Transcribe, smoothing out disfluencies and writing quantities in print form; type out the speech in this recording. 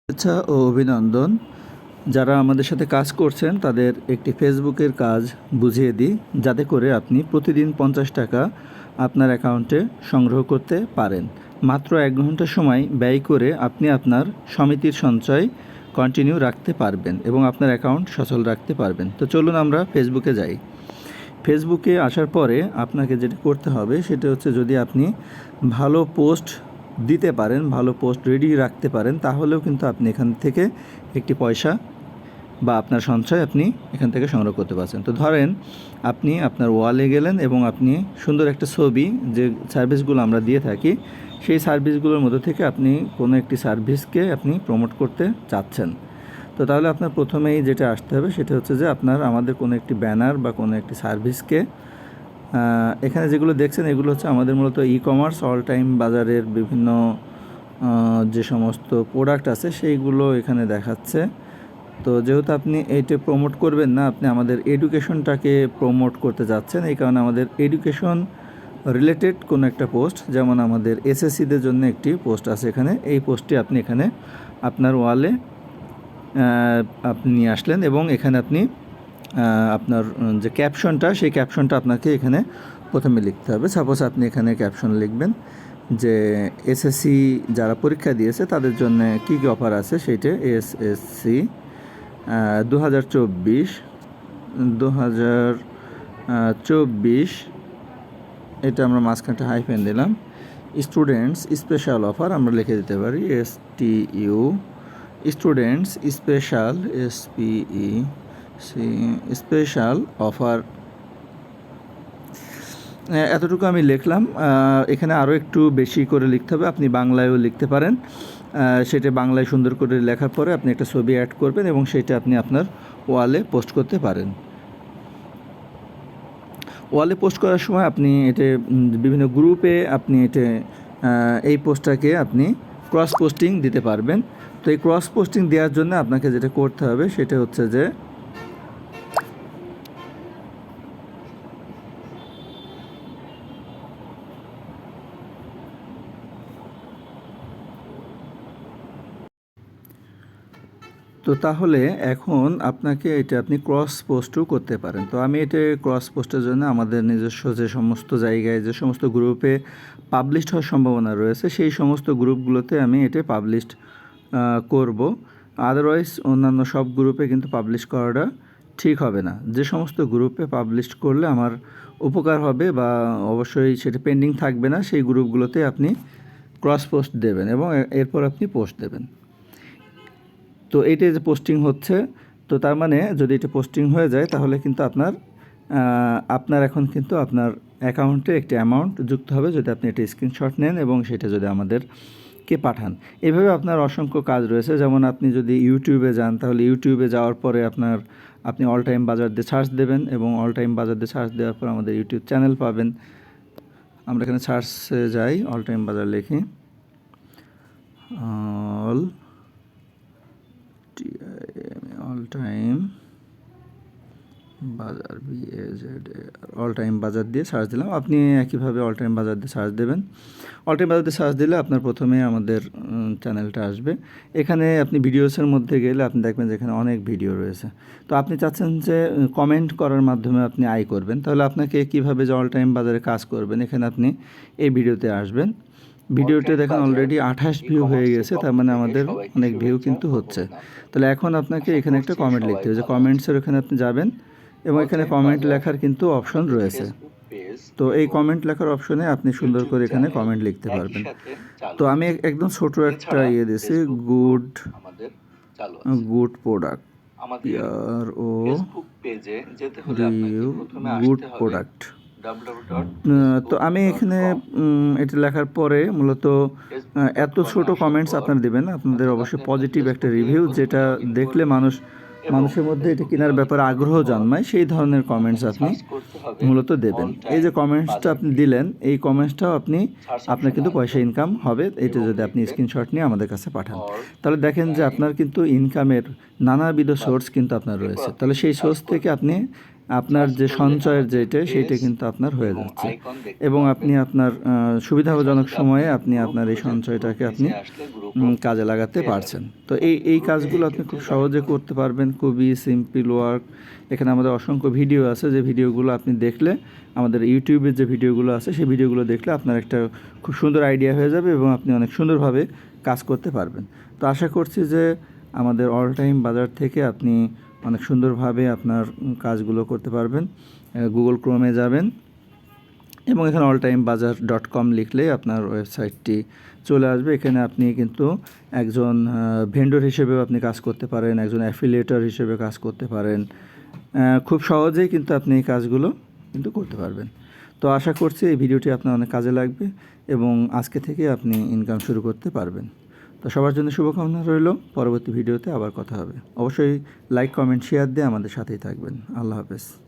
শুভেচ্ছা ও অভিনন্দন। যারা আমাদের সাথে কাজ করছেন তাদের একটি ফেসবুকের কাজ বুঝিয়ে দিই, যাতে করে আপনি প্রতিদিন 50 টাকা আপনার অ্যাকাউন্টে সংগ্রহ করতে পারেন। মাত্র 1 ঘন্টা সময় ব্যয় করে আপনি আপনার সমিতির সঞ্চয় কন্টিনিউ রাখতে পারবেন এবং আপনার অ্যাকাউন্ট সচল রাখতে পারবেন। তো চলুন আমরা ফেসবুকে যাই। ফেসবুকে আসার পরে আপনাকে যেটা করতে হবে সেটা হচ্ছে, যদি আপনি ভালো পোস্ট দিতে পারেন, ভালো পোস্ট রেডি রাখতে পারেন, তাহলেও কিন্তু আপনি এখান থেকে একটি পয়সা বা আপনার সঞ্চয় আপনি এখান থেকে সংগ্রহ করতে পারছেন। তো ধরেন আপনি আপনার ওয়ালে গেলেন এবং আপনি সুন্দর একটা ছবি, যে সার্ভিসগুলো আমরা দিয়ে থাকি সেই সার্ভিসগুলোর মধ্যে থেকে আপনি কোনো একটি সার্ভিসকে আপনি প্রমোট করতে চাচ্ছেন। তো তাহলে আপনার প্রথমেই যেটা আসতে হবে সেটা হচ্ছে যে আপনার আমাদের কোনো একটি ব্যানার বা কোনো একটি সার্ভিসকে, এখানে যেগুলো দেখছেন এগুলো হচ্ছে আমাদের মূলত ই কমার্স অল টাইম বাজারের বিভিন্ন যে সমস্ত প্রোডাক্ট আছে সেইগুলো এখানে দেখাচ্ছে। তো যেহেতু আপনি এইটা প্রমোট করবেন না, আপনি আমাদের এডুকেশনটাকে প্রমোট করতে যাচ্ছেন, এই কারণে আমাদের এডুকেশন রিলেটেড কোনো একটা পোস্ট, যেমন আমাদের এসএসসিদের জন্য একটি পোস্ট আছে এখানে, এই পোস্টটি আপনি এখানে আপনার ওয়ালে আপনি নিয়ে আসলেন এবং এখানে আপনি আপনার যে ক্যাপশনটা, সেই ক্যাপশনটা আপনাকে এখানে প্রথমে লিখতে হবে। সাপোজ আপনি এখানে ক্যাপশন লিখবেন যে এসএসসি যারা পরীক্ষা দিয়েছে তাদের জন্য কী কী অফার আছে, সেইটা এসএসসি 2024 এটা আমরা মাঝখানটা হাইফেন দিলাম। স্টুডেন্টস স্পেশাল অফার আমরা লিখে দিতে পারি STU, students special SPE special offer. এতটুকু আমি লিখলাম। এখানে আরও একটু বেশি করে লিখতে হবে, আপনি বাংলায়ও লিখতে পারেন। সেটা বাংলায় সুন্দর করে লেখার পরে আপনি একটা ছবি অ্যাড করবেন এবং সেটা আপনি আপনার ওয়ালে পোস্ট করতে পারেন। ওয়ালে পোস্ট করার সময় আপনি এটা বিভিন্ন গ্রুপে আপনি এটা এই পোস্টটাকে আপনি ক্রস পোস্টিং দিতে পারবেন। তো এই ক্রস পোস্টিং দেওয়ার জন্য আপনাকে যেটা করতে হবে সেটা হচ্ছে যে তাহলে এখন আপনাকে এটা আপনি ক্রস পোস্টও করতে পারেন। তো আমি এটা ক্রস পোস্টের জন্য আমাদের নিজস্ব যে সমস্ত জায়গায় যে সমস্ত গ্রুপে পাবলিশড হওয়ার সম্ভাবনা রয়েছে সেই সমস্ত গ্রুপগুলোতে আমি এটা পাবলিশড করব। আদারওয়াইজ অন্যান্য সব গ্রুপে কিন্তু পাবলিশ করাটা ঠিক হবে না। যে সমস্ত গ্রুপে পাবলিশ করলে আমার উপকার হবে বা অবশ্যই সেটা পেন্ডিং থাকবে না, সেই গ্রুপগুলোতে আপনি ক্রস পোস্ট দেবেন এবং এরপর আপনি পোস্ট দেবেন। তো এইটা যে পোস্টিং হচ্ছে, তো তার মানে যদি এটা পোস্টিং হয়ে যায় তাহলে কিন্তু আপনার এখন কিন্তু আপনার অ্যাকাউন্টে একটি অ্যামাউন্ট যুক্ত হবে যদি আপনি এটা স্ক্রিনশট নেন এবং সেটা যদি আমাদেরকে পাঠান। এভাবে আপনার অসংখ্য কাজ রয়েছে। যেমন আপনি যদি ইউটিউবে যান, তাহলে ইউটিউবে যাওয়ার পরে আপনি অল টাইম বাজার দিয়ে সার্চ দেবেন এবং অল টাইম বাজার দিয়ে সার্চ দেওয়ার পর আমাদের ইউটিউব চ্যানেল পাবেন। আমরা এখানে সার্চে যাই, অল টাইম বাজার লিখি, অল টাইম বাজার অল টাইম বাজার দিয়ে সার্চ দিলাম। আপনি একইভাবে অল টাইম বাজার দিয়ে সার্চ দেবেন। অল টাইম বাজার দিয়ে সার্চ দিলে আপনার প্রথমে আমাদের চ্যানেলটা আসবে। এখানে আপনি ভিডিওসের মধ্যে গেলে আপনি দেখবেন যে এখানে অনেক ভিডিও রয়েছে। তো আপনি চাচ্ছেন যে কমেন্ট করার মাধ্যমে আপনি আয় করবেন, তাহলে আপনাকে কীভাবে যে অল টাইম বাজারে কাজ করবেন, এখানে আপনি এই ভিডিওতে আসবেন। ভিডিওতে দেখেন অলরেডি 28 ভিউ হয়ে গেছে, তার মানে আমাদের অনেক ভিউ কিন্তু হচ্ছে। তাহলে এখন আপনাকে এখানে একটা কমেন্ট লিখতে হবে, যে কমেন্টসের ওখানে আপনি যাবেন এবং এখানে কমেন্ট লেখার কিন্তু অপশন রয়েছে। তো এই কমেন্ট লেখার অপশনে আপনি সুন্দর করে এখানে কমেন্ট লিখতে পারবেন। তো আমি একদম ছোট একটা দিয়েছি, গুড প্রোডাক্ট, গুড প্রোডাক্ট। তো আমি এখানে এটা লেখার পরে মূলত এত ছোট কমেন্টস আপনারা দেবেন, আপনাদের অবশ্যই পজিটিভ একটা রিভিউ, যেটা দেখলে মানুষের মধ্যে এটা কেনার ব্যাপারে আগ্রহ জন্মায়, সেই ধরনের কমেন্টস আপনি মূলত দেবেন। এই যে কমেন্টসটা আপনি দিলেন, এই কমেন্টসটাও আপনার কিন্তু পয়সা ইনকাম হবে, এটা যদি আপনি স্ক্রিনশট নিয়ে আমাদের কাছে পাঠান। তাহলে দেখেন যে আপনার কিন্তু ইনকামের নানাবিধ সোর্স কিন্তু আপনার রয়েছে। তাহলে সেই সোর্স থেকে আপনি আপনার যে সঞ্চয়ের যেটা সেইটা কিন্তু আপনার হয়ে যাচ্ছে এবং আপনি আপনার সুবিধাজনক সময়ে আপনি আপনার এই সঞ্চয়টাকে আপনি কাজে লাগাতে পারছেন। তো এই কাজগুলো আপনি খুব সহজে করতে পারবেন, খুবই সিম্পল ওয়ার্ক। এখানে আমাদের অসংখ্য ভিডিও আছে, যে ভিডিওগুলো আপনি দেখলে, আমাদের ইউটিউবের যে ভিডিওগুলো আছে সেই ভিডিওগুলো দেখলে আপনার একটা খুব সুন্দর আইডিয়া হয়ে যাবে এবং আপনি অনেক সুন্দরভাবে কাজ করতে পারবেন। তো আশা করছি যে আমাদের অল টাইম বাজার থেকে আপনি অনেক সুন্দরভাবে আপনার কাজগুলো করতে পারবেন। গুগল ক্রোমে যাবেন এবং এখানে alltimebazaar.com লিখলেই আপনার ওয়েবসাইটটি চলে আসবে। এখানে আপনি কিন্তু একজন ভেন্ডর হিসেবেও আপনি কাজ করতে পারেন, একজন অ্যাফিলিয়েটর হিসেবে কাজ করতে পারেন। খুব সহজেই কিন্তু আপনি এই কাজগুলো কিন্তু করতে পারবেন। তো আশা করছি এই ভিডিওটি আপনার অনেক কাজে লাগবে এবং আজকে থেকে আপনি ইনকাম শুরু করতে পারবেন। তো সবার জন্য শুভকামনা রইল। পরবর্তী ভিডিওতে আবার কথা হবে। অবশ্যই লাইক, কমেন্ট, শেয়ার দিয়ে আমাদের সাথেই থাকবেন। আল্লাহ হাফেজ।